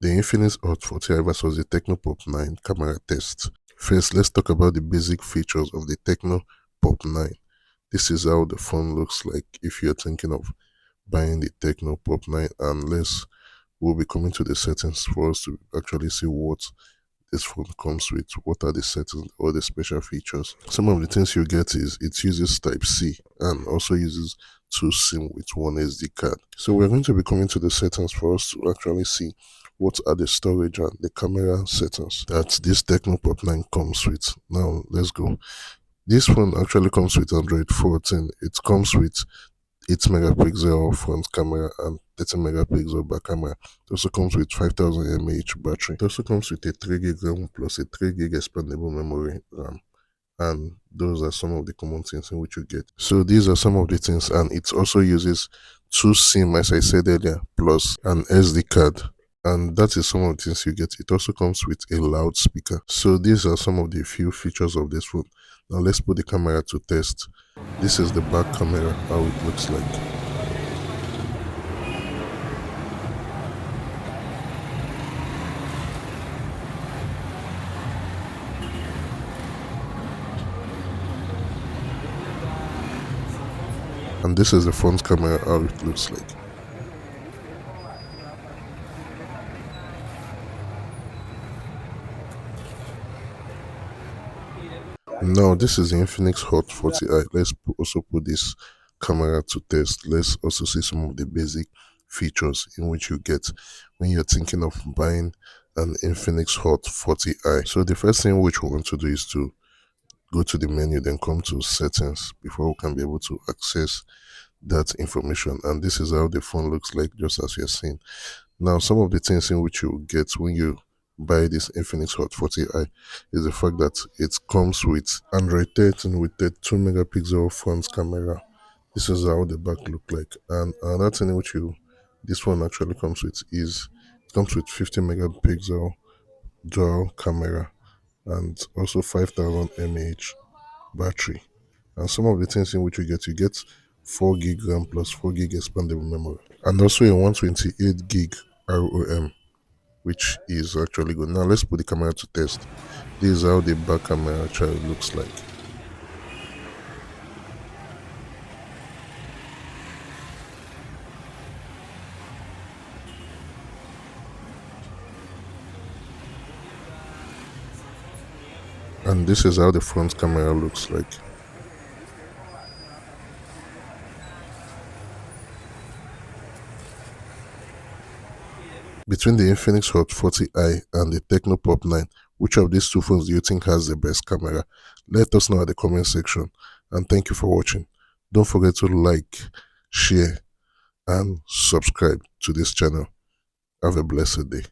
The Infinix Hot 40i versus the Tecno Pop 9 camera test. First, let's talk about the basic features of the Tecno Pop 9. This is how the phone looks like if you're thinking of buying the Tecno Pop 9, and we'll be coming to the settings for us to actually see what this phone comes with. What are the settings or the special features? Some of the things you get is it uses Type C and also uses 2 SIM with 1 SD card. So we're going to be coming to the settings for us to actually see what are the storage and the camera settings that this Tecno Pop 9 comes with. Now let's go. This phone actually comes with Android 14. It comes with 8 megapixel front camera and 30 megapixel back camera. It also comes with 5000 mAh battery. It also comes with a 3 gig RAM plus a 3 gig expandable memory RAM. And those are some of the common things in which you get. So these are some of the things, and it also uses 2 SIM, as I said earlier, plus an SD card. And that is some of the things you get. It also comes with a loudspeaker. So these are some of the few features of this phone. Now let's put the camera to test. This is the back camera, how it looks like. And this is the front camera, how it looks like. Now this is the Infinix Hot 40i. Let's also put this camera to test. Let's also see some of the basic features in which you get when you're thinking of buying an Infinix Hot 40i. So the first thing which we want to do is to go to the menu, then come to settings before we can be able to access that information. And this is how the phone looks like, just as you're seeing. Now some of the things in which you get when you buy this Infinix Hot 40i is the fact that it comes with Android 13 with the 2 megapixel front camera. This is how the back look like. And another thing which this one actually comes with is it comes with 50 megapixel dual camera and also 5000 mAh battery. And some of the things in which you get 4 gig RAM plus 4 gig expandable memory, and also a 128 gig ROM, which is actually good. Now let's put the camera to test. This is how the back camera actually looks like. And this is how the front camera looks like. Between the Infinix Hot 40i and the Tecno Pop 9, which of these two phones do you think has the best camera? Let us know at the comment section. And thank you for watching. Don't forget to like, share, and subscribe to this channel. Have a blessed day.